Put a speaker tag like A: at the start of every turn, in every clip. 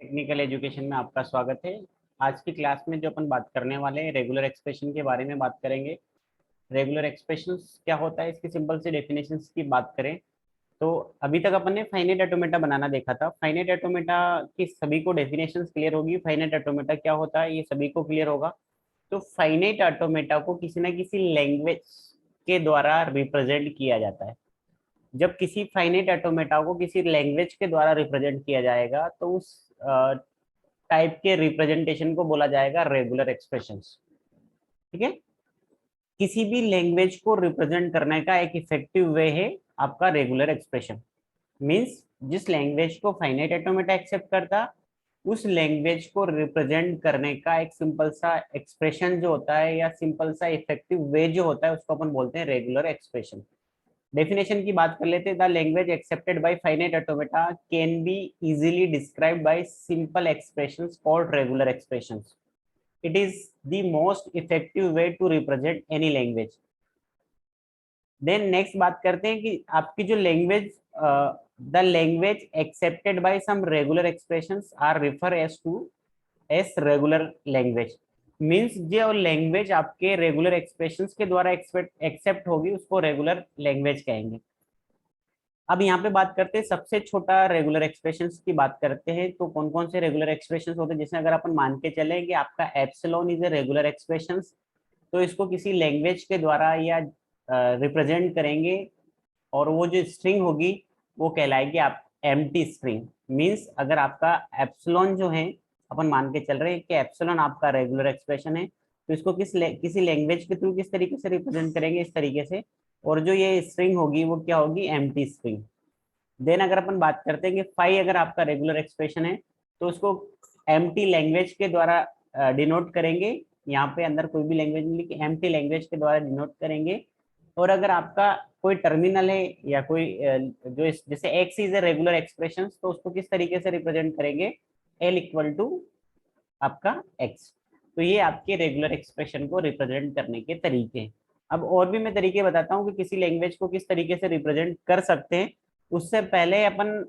A: Technical education में आपका स्वागत है। आज की क्लास में जो अपन बात करने वाले हैं रेगुलर एक्सप्रेशन के बारे में बात करेंगे। रेगुलर एक्सप्रेशंस क्या होता है, इसकी सिंपल सी डेफिनेशंस की बात करें तो अभी तक अपन ने फाइनाइट ऑटोमेटा बनाना देखा था। फाइनाइट ऑटोमेटा की सभी को डेफिनेशंस क्लियर होगी, फाइनाइट ऑटोमेटा क्या होता है ये सभी को क्लियर होगा। तो फाइनाइट ऑटोमेटा को किसी ना किसी लैंग्वेज के द्वारा रिप्रेजेंट किया जाता है। जब किसी फाइनाइट ऑटोमेटा को किसी लैंग्वेज के द्वारा रिप्रेजेंट किया जाएगा तो उस टाइप के रिप्रेजेंटेशन को बोला जाएगा रेगुलर एक्सप्रेशंस। ठीक है, किसी भी लैंग्वेज को रिप्रेजेंट करने का एक इफेक्टिव वे है आपका रेगुलर एक्सप्रेशन। मींस जिस लैंग्वेज को फाइनाइट ऑटोमेटा एक्सेप्ट करता, उस लैंग्वेज को रिप्रेजेंट करने का एक सिंपल सा एक्सप्रेशन जो होता है या सिंपल सा इफेक्टिव वे जो होता है उसको अपन बोलते हैं रेगुलर एक्सप्रेशन। डेफिनेशन की बात कर लेते हैं। The language accepted by finite automata can be easily described by simple expressions called regular expressions. It is the most effective way to represent any language. Then next बात करते हैं कि आपकी जो language, the language accepted by some regular expressions are refer as to as regular language. Means जो language आपके regular expressions के द्वारा एक्सेप्ट होगी उसको रेगुलर लैंग्वेज कहेंगे। अब यहाँ पे बात करते हैं सबसे छोटा रेगुलर एक्सप्रेशंस की बात करते हैं। तो कौन कौन से रेगुलर एक्सप्रेशंस होते हैं, जैसे अगर अपन मान के चले कि आपका epsilon is a regular expressions, तो इसको किसी लैंग्वेज के द्वारा या रिप्रेजेंट करेंगे और वो जो स्ट्रिंग होगी वो कहलाएगी आप एम्प्टी स्ट्रिंग। मीन्स अगर आपका एप्सिलॉन जो है, अपन मान के चल रहे हैं कि एप्सिलॉन आपका रेगुलर एक्सप्रेशन है, तो इसको किसी लैंग्वेज के थ्रू किस तरीके से रिप्रेजेंट करेंगे, इस तरीके से। और जो ये स्ट्रिंग होगी वो क्या होगी, एम्प्टी स्ट्रिंग। देन अगर अपन बात करते हैं कि फाई अगर आपका रेगुलर एक्सप्रेशन है तो उसको एम्प्टी लैंग्वेज के द्वारा डिनोट करेंगे। यहाँ पे अंदर कोई भी लैंग्वेज नहीं लिखी, एम्प्टी लैंग्वेज के द्वारा डिनोट करेंगे। और अगर आपका कोई टर्मिनल है या कोई जो जैसे x is a regular expression, तो उसको किस तरीके से रिप्रेजेंट करेंगे, एल इक्वल टू आपका एक्स। तो ये आपके रेगुलर एक्सप्रेशन को रिप्रेजेंट करने के तरीके हैं। अब और भी मैं तरीके बताता हूँ कि किसी लैंग्वेज को किस तरीके से रिप्रेजेंट कर सकते हैं। उससे पहले अपन,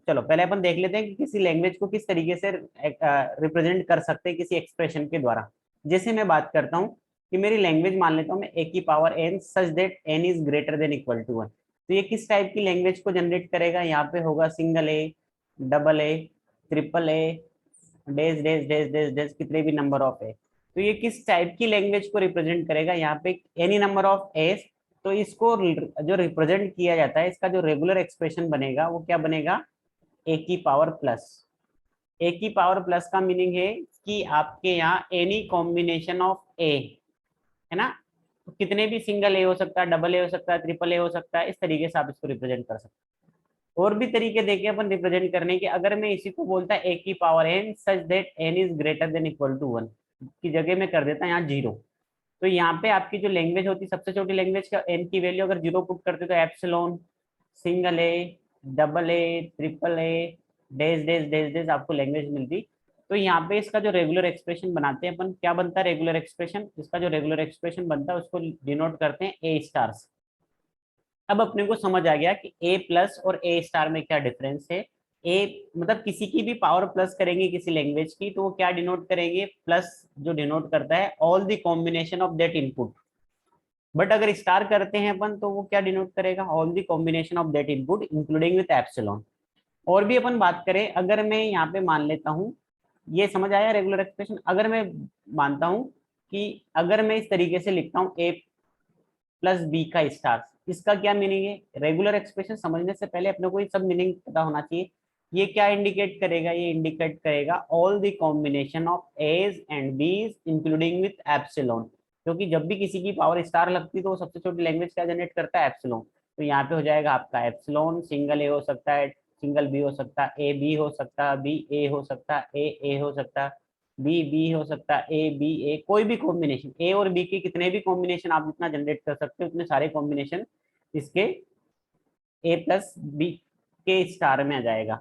A: चलो पहले अपन देख लेते हैं कि किसी लैंग्वेज को किस तरीके से रिप्रेजेंट कर सकते हैं किसी एक्सप्रेशन के द्वारा। जैसे मैं बात करता हूँ कि मेरी लैंग्वेज मान लेता हूँ मैं ए की power n such that n is greater than equal to one. तो ये किस टाइप की लैंग्वेज को जनरेट करेगा, यहाँ पे होगा single A, double A, triple A, days days days days days कितने भी नंबर ऑफ ए। तो ये किस टाइप की लैंग्वेज को रिप्रेजेंट करेगा, यहाँ पे एनी नंबर ऑफ एस। तो इसको जो रिप्रेजेंट किया जाता है, इसका जो रेगुलर एक्सप्रेशन बनेगा वो क्या बनेगा, ए की पावर प्लस। ए की पावर प्लस का मीनिंग है कि आपके यहाँ एनी कॉम्बिनेशन ऑफ ए, है ना। तो कितने भी सिंगल ए हो सकता है, डबल ए हो सकता है, ट्रिपल ए हो सकता है, इस तरीके से आप इसको रिप्रेजेंट कर सकते हैं। और भी तरीके देखे अपन रिप्रेजेंट करने के। अगर मैं इसी को बोलता ए की power n such that n is greater than equal to one की जगह में कर देता यहाँ जीरो। तो यहाँ पे आपकी जो लैंग्वेज होती है, सबसे छोटी लैंग्वेज का एन की वैल्यू अगर जीरो पुट करते तो epsilon, single A, double A, triple A, days days days days आपको लैंग्वेज मिलती। तो यहाँ पे इसका जो रेगुलर एक्सप्रेशन बनाते हैं अपन, क्या बनता है रेगुलर एक्सप्रेशन, इसका जो रेगुलर एक्सप्रेशन बनता है उसको डिनोट करते हैं ए स्टार्स। अब अपने को समझ आ गया कि ए प्लस और ए स्टार में क्या डिफरेंस है। ए मतलब किसी की भी पावर प्लस करेंगे किसी लैंग्वेज की तो वो क्या डिनोट करेंगे, प्लस जो डिनोट करता है all the combination of that input. But अगर स्टार करते हैं अपन तो वो क्या डिनोट करेगा, all the combination of that input including with epsilon. और भी अपन बात करें, अगर मैं यहाँ पे मान लेता हूँ, ये समझ आया रेगुलर एक्सप्रेशन। अगर मैं मानता हूँ कि अगर मैं इस तरीके से लिखता हूँ ए प्लस बी का स्टार, इसका क्या मीनिंग है। रेगुलर एक्सप्रेशन समझने से पहले अपने को ये सब मीनिंग पता होना चाहिए। ये क्या इंडिकेट करेगा, ये इंडिकेट करेगा all the combination of a's and b's including with epsilon. क्योंकि जब भी किसी की पावर स्टार लगती है तो वो सबसे छोटी लैंग्वेज क्या जनरेट करता है, एप्सिलॉन। तो यहाँ पे हो जाएगा आपका एप्सिलॉन, सिंगल ए हो सकता है, सिंगल बी हो सकता है, ए बी हो सकता है, बी ए हो सकता है, ए हो सकता है, बी बी हो सकता है, ए बी ए, कोई भी कॉम्बिनेशन ए और बी के कितने भी कॉम्बिनेशन आप जितना जनरेट कर सकते हो उतने सारे कॉम्बिनेशन इसके ए प्लस बी के स्टार में आ जाएगा।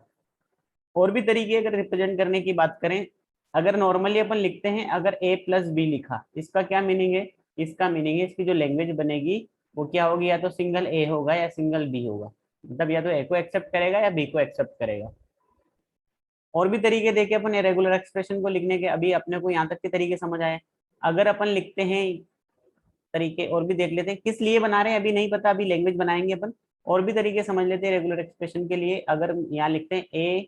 A: और भी तरीके अगर रिप्रेजेंट करने की बात करें, अगर नॉर्मली अपन लिखते हैं, अगर ए प्लस बी लिखा, इसका क्या मीनिंग है, इसका मीनिंग है इसकी जो लैंग्वेज बनेगी वो क्या होगी, या तो सिंगल ए होगा या सिंगल बी होगा। मतलब या तो ए को एक्सेप्ट करेगा या बी को एक्सेप्ट करेगा। और भी तरीके देखे अपन रेगुलर एक्सप्रेशन को लिखने के। अभी अपने को यहाँ तक के तरीके समझ आए। अगर अपन लिखते हैं तरीके और भी देख लेते हैं, किस लिए बना रहे हैं अभी नहीं पता, अभी लैंग्वेज बनाएंगे अपन। और भी तरीके समझ लेते हैं रेगुलर एक्सप्रेशन के लिए। अगर यहाँ लिखते हैं ए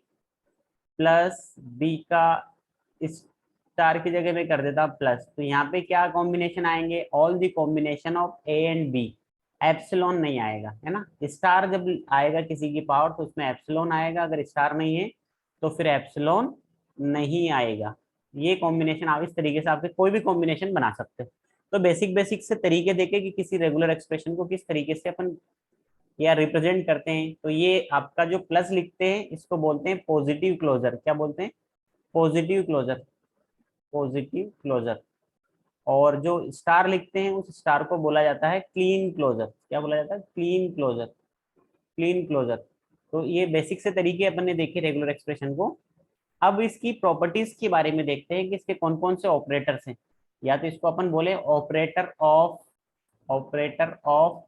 A: प्लस बी का स्टार की जगह में कर देता प्लस, तो यहाँ पे क्या कॉम्बिनेशन आएंगे, all the combination of a and b. Epsilon नहीं आएगा, है ना। स्टार जब आएगा किसी की पावर तो उसमें एप्सिलॉन आएगा, अगर स्टार नहीं है तो फिर एप्सिलॉन नहीं आएगा। ये कॉम्बिनेशन आप इस तरीके से आपके कोई भी कॉम्बिनेशन बना सकते हो। तो बेसिक बेसिक से तरीके देखे कि किसी रेगुलर एक्सप्रेशन को किस तरीके से अपन या रिप्रेजेंट करते हैं। तो ये आपका जो प्लस लिखते हैं इसको बोलते हैं पॉजिटिव क्लोजर। क्या बोलते हैं? Positive closure, positive closure. और जो स्टार लिखते हैं उस स्टार को बोला जाता है क्लीन क्लोजर। क्या बोला जाता है? Kleene closure, Kleene closure. तो ये बेसिक से तरीके अपन ने देखे रेगुलर एक्सप्रेशन को। अब इसकी प्रॉपर्टीज के बारे में देखते हैं कि इसके कौन कौन से ऑपरेटर्स हैं। या तो इसको अपन बोले operator of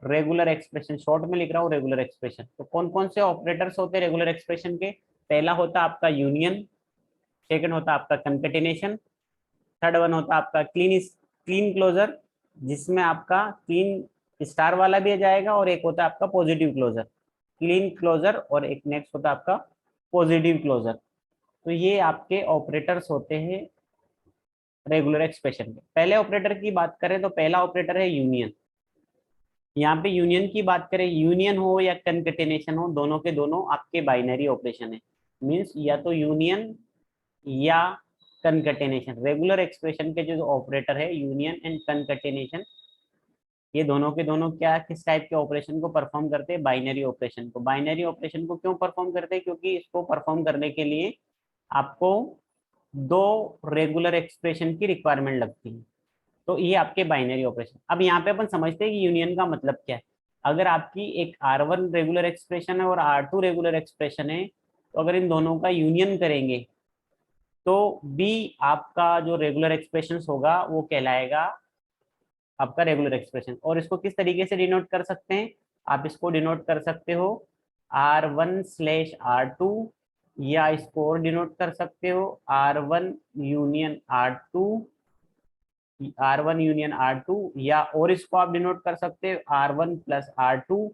A: regular expression, short में लिख रहा हूँ रेगुलर एक्सप्रेशन। तो कौन कौन से ऑपरेटर्स होते हैं रेगुलर एक्सप्रेशन के? पहला होता है आपका यूनियन, सेकंड होता है आपका कंकेटिनेशन, थर्ड वन होता है आपका क्लीन क्लोजर, जिसमें आपका क्लीन स्टार वाला भी आ जाएगा, और एक होता है आपका पॉजिटिव क्लोजर। क्लीन क्लोजर और एक नेक्स्ट होता है आपका पॉजिटिव क्लोजर। तो ये आपके ऑपरेटर्स होते हैं रेगुलर एक्सप्रेशन के। पहले ऑपरेटर की बात करें तो पहला ऑपरेटर है यूनियन। यहाँ पे यूनियन की बात करें, यूनियन हो या कंकेटिनेशन हो, दोनों के दोनों आपके बाइनरी ऑपरेशन है। मींस या तो यूनियन या कंकेटिनेशन। रेगुलर एक्सप्रेशन के जो ऑपरेटर है यूनियन एंड कंकेटिनेशन, ये दोनों के दोनों क्या किस टाइप के ऑपरेशन को परफॉर्म करते हैं? बाइनरी ऑपरेशन को। बाइनरी ऑपरेशन को क्यों परफॉर्म करते हैं? क्योंकि इसको परफॉर्म करने के लिए आपको दो रेगुलर एक्सप्रेशन की रिक्वायरमेंट लगती है। तो ये आपके बाइनरी ऑपरेशन। अब यहाँ पे अपन समझते हैं कि यूनियन का मतलब क्या है। अगर आपकी एक R1 रेगुलर एक्सप्रेशन है और R2 रेगुलर एक्सप्रेशन है, तो अगर इन दोनों का यूनियन करेंगे तो बी आपका जो रेगुलर एक्सप्रेशन होगा वो कहलाएगा आपका रेगुलर एक्सप्रेशन। और इसको किस तरीके से डिनोट कर सकते हैं? आप इसको डिनोट कर सकते हो R1/R2, या इसको और डिनोट कर सकते हो R1 union R2, R1 union R2, या और इसको आप डिनोट कर सकते हो R1 प्लस R2।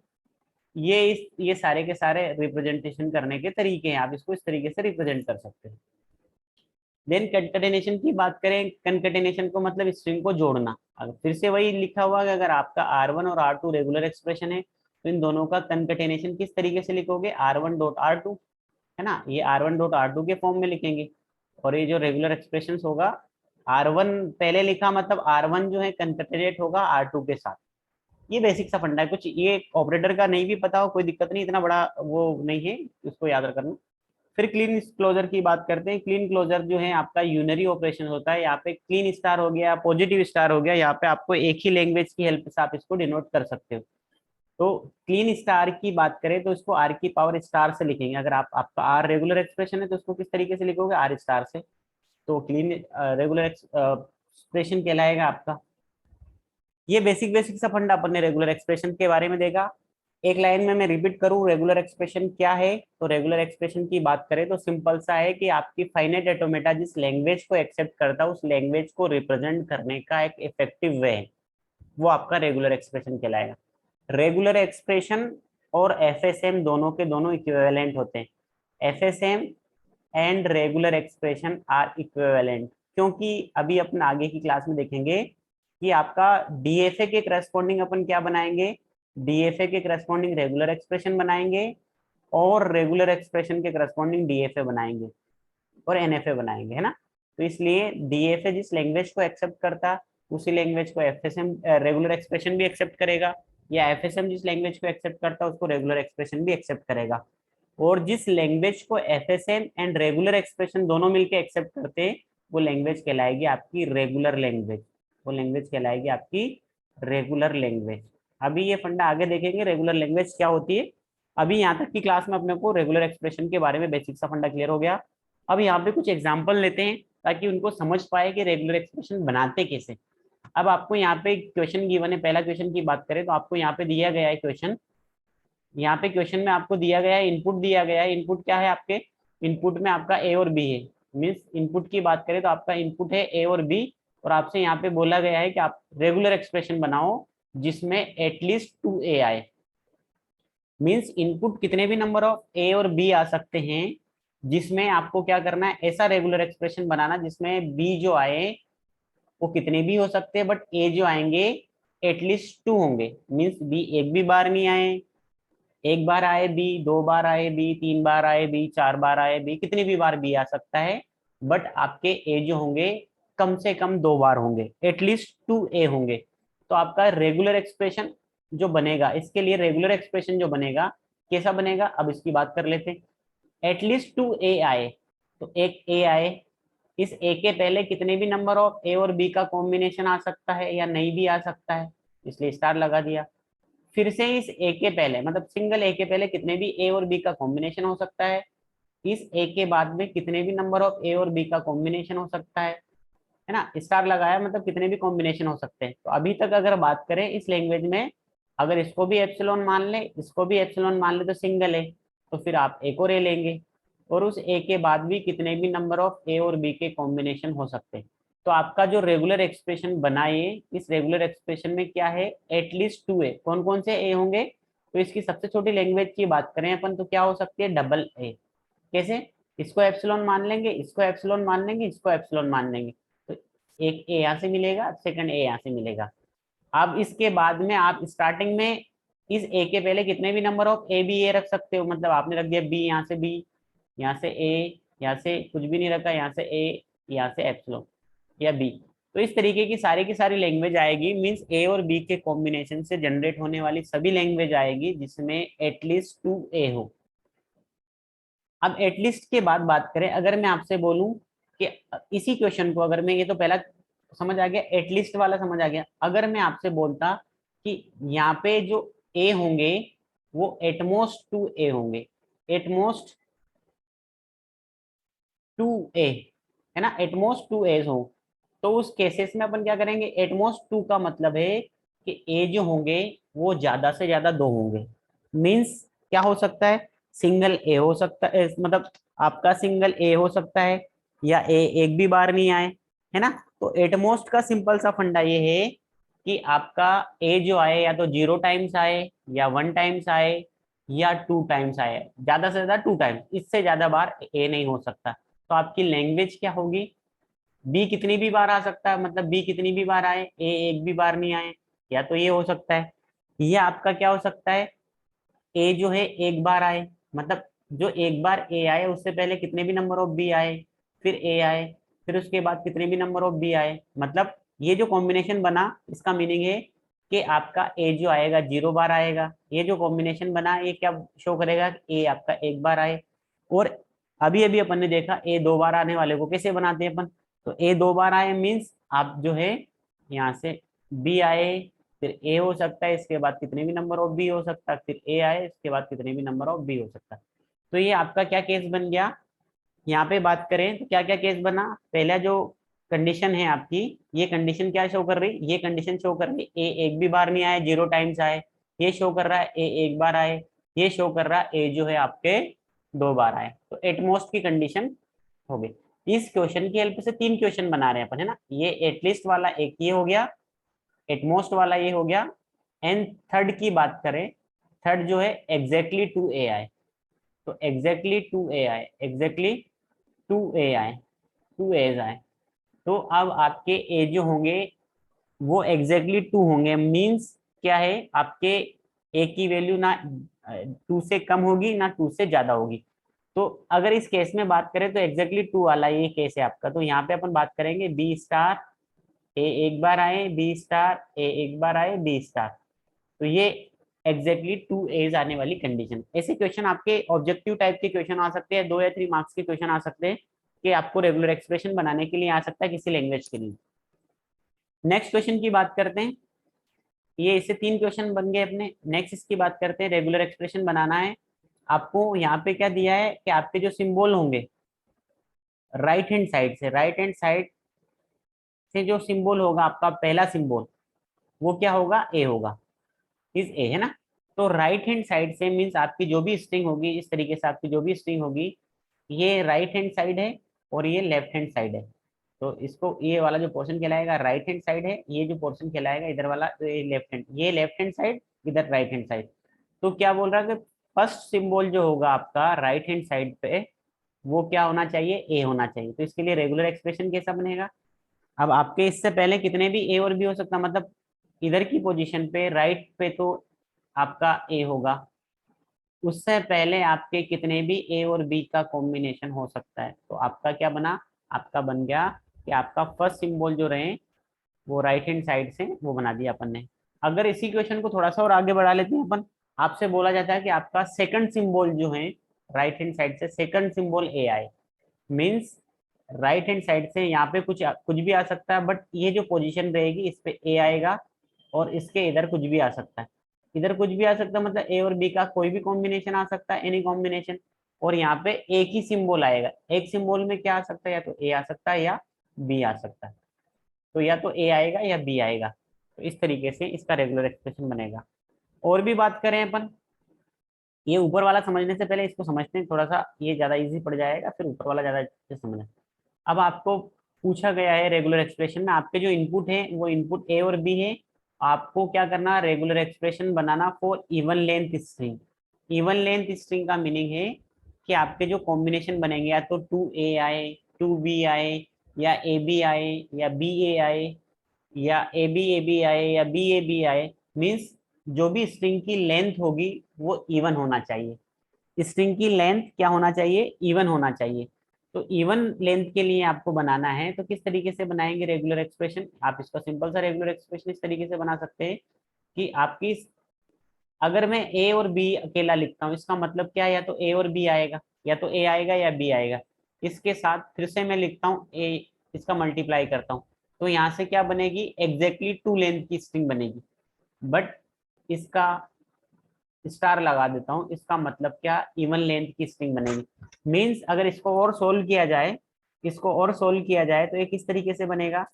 A: ये सारे के सारे रिप्रेजेंटेशन करने के तरीके हैं, आप इसको इस तरीके से रिप्रेजेंट कर सकते हैं। देन कंकेटिनेशन की बात करें, कंकेटिनेशन को मतलब स्ट्रिंग को जोड़ना। अगर फिर से वही लिखा हुआ कि अगर आपका R1 और R2 रेगुलर एक्सप्रेशन है तो इन दोनों का कंकेटिनेशन किस तरीके से लिखोगे? R1.R2, है ना। ये R1.R2 के फॉर्म में लिखेंगे। और ये जो रेगुलर एक्सप्रेशन होगा, R1 पहले लिखा मतलब R1 जो है कंकेटिनेट होगा R2 के साथ। ये बेसिक सा फंडा है। कुछ ये ऑपरेटर का नहीं भी पता हो कोई दिक्कत नहीं, इतना बड़ा वो नहीं है, उसको याद करना। फिर क्लीन क्लोजर की बात करते हैं। क्लीन क्लोजर जो है आपका यूनरी ऑपरेशन होता है। यहाँ पे क्लीन स्टार हो गया, पॉजिटिव स्टार हो गया, यहाँ पे आपको एक ही लैंग्वेज की हेल्प से आप इसको डिनोट कर सकते हो। तो क्लीन स्टार की बात करें तो इसको R की पावर स्टार से लिखेंगे। अगर आपका R रेगुलर एक्सप्रेशन है तो इसको किस तरीके से लिखोगे? R स्टार से। तो क्लीन रेगुलर एक्सप्रेशन कहलाएगा आपका। ये बेसिक बेसिक सा फंडा अपन ने रेगुलर एक्सप्रेशन के बारे में देखा। एक लाइन में मैं रिपीट करूं रेगुलर एक्सप्रेशन क्या है। तो रेगुलर एक्सप्रेशन की बात करें तो सिंपल सा है कि आपकी फाइनाइट ऑटोमेटा जिस लैंग्वेज को एक्सेप्ट करता है उस लैंग्वेज को रिप्रेजेंट करने का एक इफेक्टिव वे है, वो आपका रेगुलर एक्सप्रेशन कहलाएगा। रेगुलर एक्सप्रेशन और एफएसएम दोनों के दोनों इक्विवेलेंट होते हैं। FSM and regular expression are equivalent, क्योंकि अभी अपन आगे की क्लास में देखेंगे कि आपका डीएफए के करस्पॉन्डिंग अपन क्या बनाएंगे? डीएफए के करस्पॉन्डिंग रेगुलर एक्सप्रेशन बनाएंगे, और रेगुलर एक्सप्रेशन के करस्पॉन्डिंग डीएफए बनाएंगे और एनएफए बनाएंगे, है ना। तो इसलिए डीएफए जिस लैंग्वेज को एक्सेप्ट करता उसी लैंग्वेज को एफएसएम रेगुलर एक्सप्रेशन भी एक्सेप्ट करेगा, या एफएसएम जिस लैंग्वेज को एक्सेप्ट करता है उसको रेगुलर एक्सप्रेशन भी एक्सेप्ट करेगा। और जिस लैंग्वेज को एफएसएम एंड रेगुलर एक्सप्रेशन दोनों मिलकर एक्सेप्ट करते हैं वो लैंग्वेज कहलाएगी आपकी रेगुलर लैंग्वेज। वो लैंग्वेज कहलाएगी आपकी रेगुलर लैंग्वेज। अभी ये फंडा आगे देखेंगे रेगुलर लैंग्वेज क्या होती है। अभी यहाँ तक की क्लास में अपने को रेगुलर एक्सप्रेशन के बारे में बेसिक सा फंडा क्लियर हो गया। अब यहाँ पे कुछ एग्जाम्पल लेते हैं ताकि उनको समझ पाए कि रेगुलर एक्सप्रेशन बनाते कैसे। अब आपको यहाँ पे क्वेश्चन गिवन है। पहला क्वेश्चन की बात करें तो आपको यहाँ पे दिया गया है क्वेश्चन। यहाँ पे क्वेश्चन में आपको दिया गया है इनपुट दिया गया है। इनपुट क्या है आपके? इनपुट में आपका ए और बी है, मीन्स इनपुट की बात करें तो आपका इनपुट है ए और बी, और आपसे यहाँ पे बोला गया है कि आप रेगुलर एक्सप्रेशन बनाओ जिसमें एटलीस्ट 2a आए। मीन्स इनपुट कितने भी नंबर ऑफ ए और बी आ सकते हैं, जिसमें आपको क्या करना है, ऐसा रेगुलर एक्सप्रेशन बनाना जिसमें बी जो आए वो कितने भी हो सकते हैं, बट ए जो आएंगे एटलीस्ट 2 होंगे। मीन्स बी एक भी बार नहीं आए, एक बार आए बी, 2 बार आए बी, 3 बार आए बी, 4 बार आए बी, कितनी भी बार बी आ सकता है, बट आपके ए जो होंगे कम से कम 2 बार होंगे, एटलीस्ट 2a होंगे। तो आपका रेगुलर एक्सप्रेशन जो बनेगा, इसके लिए रेगुलर एक्सप्रेशन जो बनेगा कैसा बनेगा, अब इसकी बात कर लेते हैं। एटलीस्ट 2a आए, तो एक ए आए, इस ए के पहले कितने भी नंबर ऑफ ए और बी का कॉम्बिनेशन आ सकता है या नहीं भी आ सकता है, इसलिए स्टार लगा दिया। फिर से इस ए के पहले, मतलब सिंगल ए के पहले कितने भी ए और बी का कॉम्बिनेशन हो सकता है, इस ए के बाद में कितने भी नंबर ऑफ ए और बी का कॉम्बिनेशन हो सकता है ना, स्टार लगाया मतलब कितने भी कॉम्बिनेशन हो सकते हैं। तो अभी तक अगर बात करें इस लैंग्वेज में, अगर इसको भी एप्सिलॉन मान ले, इसको भी एप्सिलॉन मान ले, तो सिंगल है, तो फिर आप एक और ए लेंगे, और उस ए के बाद भी कितने भी नंबर ऑफ ए और बी के कॉम्बिनेशन हो सकते हैं। तो आपका जो रेगुलर एक्सप्रेशन बनाए, इस रेगुलर एक्सप्रेशन में क्या है, एटलीस्ट 2a, कौन कौन से ए होंगे, तो इसकी सबसे छोटी लैंग्वेज की बात करें अपन तो क्या हो सकती है, डबल ए। कैसे, इसको एप्सिलॉन मान लेंगे, इसको एप्सिलॉन मान लेंगे, इसको एप्सिलॉन मान लेंगे, तो एक ए यहाँ से मिलेगा, सेकंड ए यहाँ से मिलेगा। अब इसके बाद में आप स्टार्टिंग में इस ए के पहले कितने भी नंबर ऑफ ए बी ए रख सकते हो, मतलब आपने रख दिया बी, यहाँ से बी, यहाँ से ए, यहाँ से कुछ भी नहीं रखा, यहाँ से ए, यहाँ से एप्सिलॉन या बी। तो इस तरीके की सारी लैंग्वेज आएगी, मींस ए और बी के कॉम्बिनेशन से जनरेट होने वाली सभी लैंग्वेज आएगी जिसमें एटलीस्ट 2a हो। अब एटलीस्ट के बाद बात करें, अगर मैं आपसे बोलूं कि इसी क्वेश्चन को, अगर मैं, ये तो पहला समझ आ गया, एटलीस्ट वाला समझ आ गया, अगर मैं आपसे बोलता कि यहाँ पे जो ए होंगे वो एटमोस्ट 2a होंगे, एटमोस्ट 2a, है ना, एटमोस्ट 2a हो, तो उस केसेस में अपन क्या करेंगे, एटमोस्ट 2 का मतलब है कि ए जो होंगे वो ज्यादा से ज्यादा 2 होंगे। मींस क्या हो सकता है, सिंगल ए हो सकता है, मतलब आपका सिंगल ए हो सकता है, या ए एक भी बार नहीं आए, है ना। तो एटमोस्ट का सिंपल सा फंडा ये है कि आपका ए जो आए या तो 0 टाइम्स आए, या 1 टाइम्स आए, या 2 टाइम्स आए, ज्यादा से ज्यादा 2 टाइम्स, इससे ज्यादा बार ए नहीं हो सकता। तो आपकी लैंग्वेज क्या होगी, बी कितनी भी बार आ सकता है, मतलब बी कितनी भी बार आए, ए एक भी बार नहीं आए, या तो ये हो सकता है, या आपका क्या हो सकता है, ए जो है एक बार आए, मतलब जो एक बार ए आए उससे पहले कितने भी नंबर ऑफ बी आए, फिर ए आए, फिर उसके बाद कितने भी नंबर ऑफ बी आए, मतलब ये जो कॉम्बिनेशन बना इसका मीनिंग है कि आपका ए जो आएगा 0 बार आएगा, ये जो कॉम्बिनेशन बना ये क्या शो करेगा, ए आपका एक बार आए। और अभी अभी अपन ने देखा ए 2 बार आने वाले को कैसे बनाते हैं अपन, तो ए 2 बार आए मीन्स आप जो है यहाँ से बी आए, फिर ए हो सकता है, इसके बाद कितने भी नंबर ऑफ बी हो सकता है, फिर ए आए, इसके बाद कितने भी नंबर ऑफ बी हो सकता है। तो ये आपका क्या केस बन गया, यहाँ पे बात करें तो क्या क्या केस बना, पहला जो कंडीशन है आपकी, ये कंडीशन क्या शो कर रही, ये कंडीशन शो कर रही ए एक भी बार नहीं आए, 0 टाइम्स आए, ये शो कर रहा है ए एक बार आए, ये शो कर रहा है ए जो है आपके 2 बार आए, तो एटमोस्ट की कंडीशन हो गई। इस क्वेश्चन की हेल्प से 3 क्वेश्चन बना रहे हैं अपन, है ना, ये एटलीस्ट वाला एक ये हो गया, एटमोस्ट वाला ये हो गया, एंड थर्ड की बात करें, थर्ड जो है एग्जैक्टली 2a आए, तो एग्जैक्टली 2a आए, एग्जैक्टली 2a आए, 2a's आए, तो अब आपके ए जो होंगे वो एग्जैक्टली 2 होंगे, मींस क्या है, आपके ए की वैल्यू ना 2 से कम होगी ना 2 से ज्यादा होगी। तो अगर इस केस में बात करें तो एग्जैक्टली 2 वाला ये केस है आपका, तो यहाँ पे अपन बात करेंगे बी स्टार ए एक बार आए, बी स्टार ए एक बार आए, बी स्टार, तो ये एग्जैक्टली 2a's आने वाली कंडीशन। ऐसे क्वेश्चन आपके ऑब्जेक्टिव टाइप के क्वेश्चन आ सकते हैं, 2 या 3 मार्क्स के क्वेश्चन आ सकते हैं कि आपको रेगुलर एक्सप्रेशन बनाने के लिए आ सकता है किसी लैंग्वेज के लिए। नेक्स्ट क्वेश्चन की बात करते हैं, ये इससे 3 क्वेश्चन बन गए अपने। नेक्स्ट इसकी बात करते हैं, रेगुलर एक्सप्रेशन बनाना है आपको, यहाँ पे क्या दिया है कि आपके जो सिंबल होंगे राइट हैंड साइड से, राइट हैंड साइड से जो सिंबल होगा आपका पहला सिंबल वो क्या होगा, ए होगा, इज ए, है ना। तो राइट हैंड साइड से मीन्स आपकी जो भी स्ट्रिंग होगी, इस तरीके से आपकी जो भी स्ट्रिंग होगी, ये राइट हैंड साइड है और ये लेफ्ट हैंड साइड है। तो इसको ये वाला जो पोर्शन कहलाएगा राइट हैंड साइड है, ये जो पोर्शन कहलाएगा इधर वाला तो ये लेफ्ट हैंड, ये लेफ्ट हैंड साइड, इधर राइट हैंड साइड। तो क्या बोल रहा है कि फर्स्ट सिंबल जो होगा आपका राइट हैंड साइड पे वो क्या होना चाहिए, ए होना चाहिए। तो इसके लिए रेगुलर एक्सप्रेशन कैसा बनेगा, अब आपके इससे पहले कितने भी ए और बी हो सकता, मतलब इधर की पोजीशन पे राइट पे तो आपका ए होगा, उससे पहले आपके कितने भी ए और बी का कॉम्बिनेशन हो सकता है। तो आपका क्या बना, आपका बन गया कि आपका फर्स्ट सिंबल जो रहे वो राइट हैंड साइड से वो बना दिया अपन ने। अगर इसी क्वेश्चन को थोड़ा सा और आगे बढ़ा लेते हैं अपन, आपसे बोला जाता है कि आपका सेकंड सिंबल जो है राइट हैंड साइड से सेकंड सिंबल ए आए, मींस राइट हैंड साइड से यहाँ पे कुछ कुछ भी आ सकता है, बट ये जो पोजीशन रहेगी इस पे ए आएगा और इसके इधर कुछ भी आ सकता है, इधर कुछ भी आ सकता है, मतलब ए और बी का कोई भी कॉम्बिनेशन आ सकता है, एनी कॉम्बिनेशन। और यहाँ पे एक ही सिंबल आएगा, एक सिंबल में क्या आ सकता है, या तो ए आ सकता है या बी आ सकता है। तो या तो ए आएगा या बी आएगा। तो इस तरीके से इसका रेगुलर एक्सप्रेशन बनेगा। और भी बात करें अपन, ये ऊपर वाला समझने से पहले इसको समझते हैं थोड़ा सा, ये ज्यादा इजी पड़ जाएगा, फिर ऊपर वाला ज्यादा अच्छे से समझना। अब आपको पूछा गया है रेगुलर एक्सप्रेशन में आपके जो इनपुट है वो इनपुट ए और बी है, आपको क्या करना, regular expression banana for even length string. Even length string का मीनिंग है कि आपके जो कॉम्बिनेशन बनेंगे या तो 2a आए, 2b आए, या ab आए, या ba आए, या ab आए, या bab आए, मीन्स जो भी स्ट्रिंग की लेंथ होगी वो इवन होना चाहिए। स्ट्रिंग की लेंथ क्या होना चाहिए, इवन होना चाहिए। तो इवन लेंथ के लिए आपको बनाना है, तो किस तरीके से बनाएंगे रेगुलर एक्सप्रेशन, आप इसका सिंपल सा रेगुलर एक्सप्रेशन इस तरीके से बना सकते हैं कि आपकी, अगर मैं ए और बी अकेला लिखता हूँ इसका मतलब क्या है, या तो ए और बी आएगा, या तो ए आएगा या बी आएगा। इसके साथ फिर से मैं लिखता हूँ ए, इसका मल्टीप्लाई करता हूँ, तो यहाँ से क्या बनेगी, एग्जैक्टली 2 लेंथ की स्ट्रिंग बनेगी। बट इसका स्टार लगा देता हूँ, इसका मतलब क्या, इवन लेंथ की स्ट्रिंग बनेगी। मीन्स अगर इसको और सोल्व किया जाए, इसको और सोल्व किया जाए तो ये किस तरीके से बनेगा,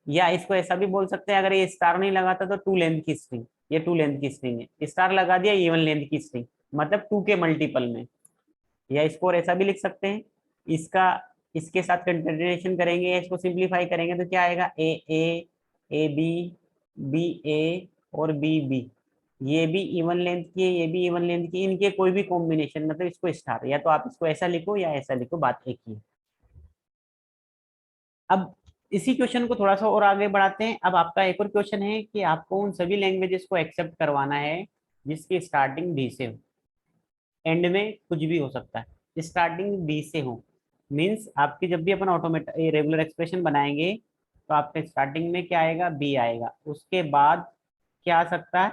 A: या इसको ऐसा भी बोल सकते हैं, अगर ये स्टार नहीं लगाता तो 2 लेंथ की स्ट्रिंग, ये 2 लेंथ की स्ट्रिंग है, स्टार लगा दिया इवन लेंथ की स्ट्रिंग, मतलब 2 के मल्टीपल में। या इसको और ऐसा भी लिख सकते हैं, इसका इसके साथ कंटिन्यूएशन करेंगे, इसको सिंप्लीफाई करेंगे तो क्या आएगा, ए बी, बी ए और बी बी, ये भी इवन लेंथ की है, ये भी इवन लेंथ की, इनके कोई भी कॉम्बिनेशन, मतलब इसको स्टार, या तो आप इसको ऐसा लिखो या ऐसा लिखो, बात एक ही है। अब इसी क्वेश्चन को थोड़ा सा और आगे बढ़ाते हैं। अब आपका एक और क्वेश्चन है कि आपको उन सभी लैंग्वेजेस को एक्सेप्ट करवाना है जिसकी स्टार्टिंग बी से हो, एंड में कुछ भी हो सकता है, स्टार्टिंग बी से हो। मीन्स आपकी जब भी अपन ऑटोमेटिक रेगुलर एक्सप्रेशन बनाएंगे तो आपके स्टार्टिंग में क्या आएगा, बी आएगा, उसके बाद क्या आ सकता है,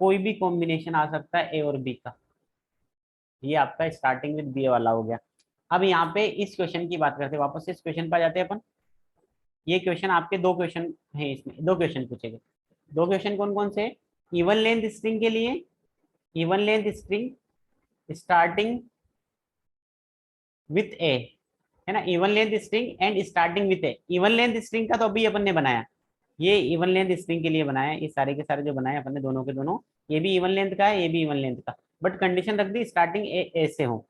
A: कोई भी कॉम्बिनेशन आ सकता है ए और बी का। ये आपका स्टार्टिंग विद बी वाला हो गया। अब यहाँ पे इस क्वेश्चन की बात करते हैं, वापस से इस क्वेश्चन पर जाते हैं अपन। ये क्वेश्चन आपके दो क्वेश्चन हैं, इसमें दो क्वेश्चन पूछेंगे। दो क्वेश्चन कौन कौन से, इवन लेंथ स्ट्रिंग के लिए, even length string starting with a, है ना, even length string and starting with a. Even length string का तो अभी अपन ने बनाया, ये इवन लेंथ स्ट्रिंग के लिए बनाया, ये सारे के सारे जो बनाए अपन ने दोनों के दोनों, ये भी इवन लेंथ का है, ये भी इवन लेंथ का, बट कंडीशन रख दी स्टार्टिंग ए से हो,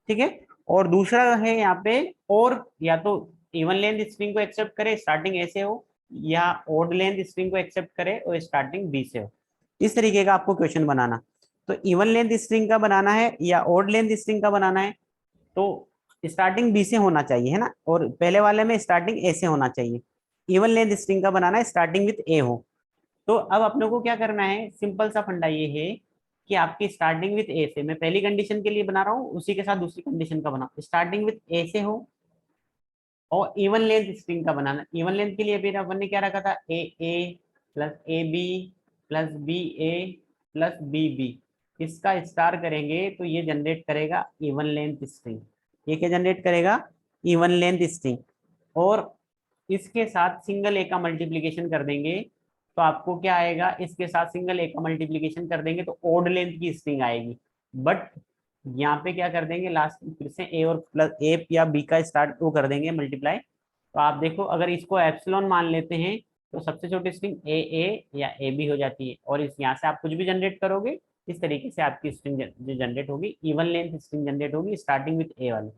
A: ठीक है। और दूसरा है यहाँ पे, और या तो इवन लेंथ स्ट्रिंग को एक्सेप्ट करे स्टार्टिंग ए से हो, या ओड लेंथ स्ट्रिंग को एक्सेप्ट करे और स्टार्टिंग बी से हो। इस तरीके का आपको क्वेश्चन बनाना। तो इवन लेंथ स्ट्रिंग का बनाना है या ओड लेंथ स्ट्रिंग का बनाना है, तो स्टार्टिंग बी से होना चाहिए, है ना, और पहले वाले में स्टार्टिंग ए से होना चाहिए। इवन लेंथ स्ट्रिंग का बनाना है स्टार्टिंग विथ ए हो। तो अब अपने को क्या करना है, सिंपल सा फंडा ये है कि आपकी स्टार्टिंग विथ ए से, मैं पहली कंडीशन के लिए बना रहा हूँ, उसी के साथ दूसरी कंडीशन का बना, स्टार्टिंग विथ ए से हो और इवन लेंथ स्ट्रिंग का बनाना। इवन लेंथ के लिए फिर अपन ने क्या रखा था, a plus a b plus b a plus b b, इसका स्टार करेंगे तो ये जनरेट करेगा इवन लेंथ स्ट्रिंग। ये क्या जनरेट करेगा, इवन लेंथ स्ट्रिंग। और इसके साथ सिंगल ए का मल्टीप्लीकेशन कर देंगे तो आपको क्या आएगा, इसके साथ सिंगल ए का मल्टीप्लीकेशन कर देंगे तो ओड लेंथ की स्ट्रिंग आएगी। बट यहाँ पे क्या कर देंगे, लास्ट फिर से ए और प्लस ए या बी का स्टार्ट वो कर देंगे मल्टीप्लाई। तो आप देखो अगर इसको एप्सिलॉन मान लेते हैं तो सबसे छोटी स्ट्रिंग ए या ए बी हो जाती है, और इस यहाँ से आप कुछ भी जनरेट करोगे, इस तरीके से आपकी स्ट्रिंग जो जनरेट होगी, इवन लेंथ स्ट्रिंग जनरेट होगी स्टार्टिंग विथ ए वाली।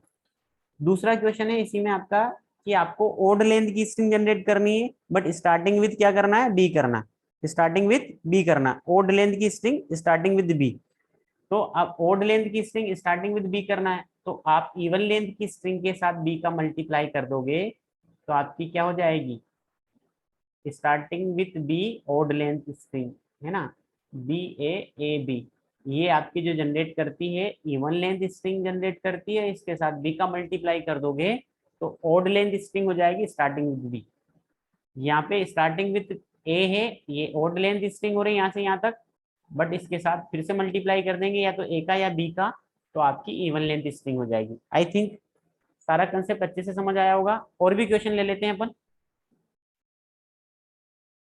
A: दूसरा क्वेश्चन है इसी में आपका कि आपको ओड लेंथ की स्ट्रिंग जनरेट करनी है, बट स्टार्टिंग विथ क्या करना है, बी करना, स्टार्टिंग विथ बी करना, ओड लेंथ की स्ट्रिंग स्टार्टिंग विद बी। तो अब ओड लेंथ की स्ट्रिंग स्टार्टिंग विद बी करना है, तो आप इवन लेंथ की स्ट्रिंग के साथ बी का मल्टीप्लाई कर दोगे तो आपकी क्या हो जाएगी, starting with B odd length string, है ना, बी ए बी, ये आपकी जो जनरेट करती है इवन लेंथ स्ट्रिंग जनरेट करती है, इसके साथ बी का मल्टीप्लाई कर दोगे तो ओड लेंथ स्ट्रिंग हो जाएगी स्टार्टिंग विथ बी। यहाँ पे स्टार्टिंग विथ ए है, ये ओड लेंथ स्ट्रिंग हो रही है यहाँ से यहाँ तक, बट इसके साथ फिर से मल्टीप्लाई कर देंगे या तो ए का या बी का, तो आपकी इवन लेंथ स्ट्रिंग हो जाएगी। आई थिंक सारा कंसेप्ट अच्छे से समझ आया होगा। और भी क्वेश्चन ले लेते हैं अपन,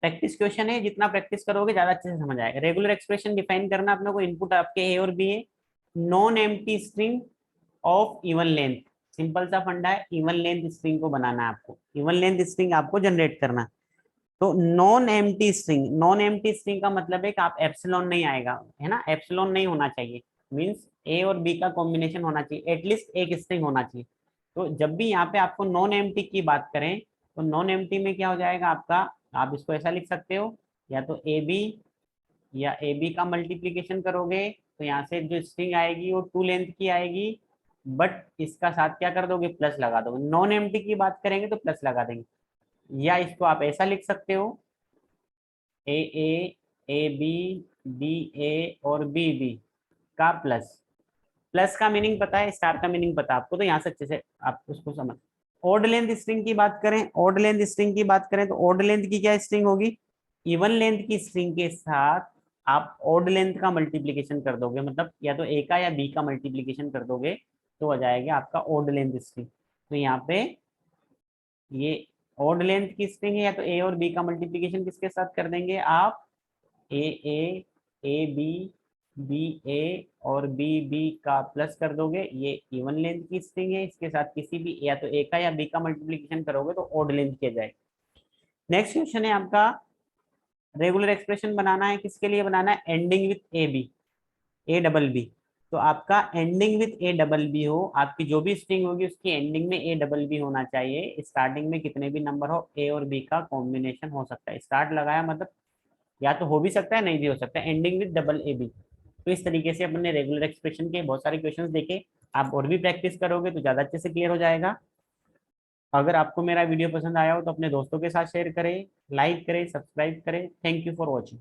A: प्रैक्टिस क्वेश्चन है, जितना प्रैक्टिस करोगे ज्यादा अच्छे से समझ आएगा। रेगुलर एक्सप्रेशन डिफाइन करना अपने को, इनपुट आपके ए और बी है, non empty string of even length, simple सा फंडा है, इवन लेंथ स्ट्रिंग को बनाना है आपको, इवन लेंथ स्ट्रिंग आपको जनरेट करना। तो non empty string, non empty string का मतलब है कि आप एप्सिलॉन नहीं आएगा, है ना, एप्सिलॉन नहीं होना चाहिए, मींस ए और बी का कॉम्बिनेशन होना चाहिए, एटलीस्ट एक स्ट्रिंग होना चाहिए। तो जब भी यहाँ पे आपको नॉन एम्प्टी की बात करें तो नॉन एम्प्टी में क्या हो जाएगा आपका, आप इसको ऐसा लिख सकते हो, या तो ए बी या ए बी का मल्टीप्लीकेशन करोगे तो यहाँ से जो स्ट्रिंग आएगी वो 2 लेंथ की आएगी, बट इसका साथ क्या कर दोगे, प्लस लगा दोगे। नॉन एम्प्टी की बात करेंगे तो प्लस लगा देंगे, या इसको आप ऐसा लिख सकते हो, ए बी, बी ए और बी बी का प्लस, प्लस का मीनिंग पता है, स्टार का मीनिंग पता है आपको, तो यहाँ से अच्छे से आप उसको समझ। ओड लेंथ स्ट्रिंग की बात करें, ओड लेंथ स्ट्रिंग की बात करें तो ओड लेंथ की क्या स्ट्रिंग होगी, इवन लेंथ की स्ट्रिंग के साथ आप ओड लेंथ का मल्टीप्लीकेशन कर दोगे, मतलब या तो ए का या बी का मल्टीप्लीकेशन कर दोगे तो हो जाएगा आपका ओड लेंथ स्ट्रिंग। तो यहाँ पे ये ओड लेंथ की स्ट्रिंग है, या तो ए और बी का मल्टीप्लीकेशन किसके साथ कर देंगे आप, ए ए बी, बी ए और बी बी का प्लस कर दोगे, ये इवन लेंथ की स्ट्रिंग है, इसके साथ किसी भी या तो ए का या बी का मल्टीप्लीकेशन करोगे तो ओड लेंथ किया जाएगा। नेक्स्ट क्वेश्चन है आपका, रेगुलर एक्सप्रेशन बनाना है, किसके लिए बनाना है, ending with A B, A double B. तो आपका ending with A double B हो, आपकी जो भी स्ट्रिंग होगी उसकी एंडिंग में ए डबल बी होना चाहिए, स्टार्टिंग में कितने भी नंबर हो ए और बी का कॉम्बिनेशन हो सकता है, स्टार्ट लगाया मतलब या तो हो भी सकता है नहीं भी हो सकता है, ending with double A B. तो इस तरीके से अपन ने रेगुलर एक्सप्रेशन के बहुत सारे क्वेश्चंस देखे, आप और भी प्रैक्टिस करोगे तो ज़्यादा अच्छे से क्लियर हो जाएगा। अगर आपको मेरा वीडियो पसंद आया हो तो अपने दोस्तों के साथ शेयर करें, लाइक करें, सब्सक्राइब करें। Thank you for watching.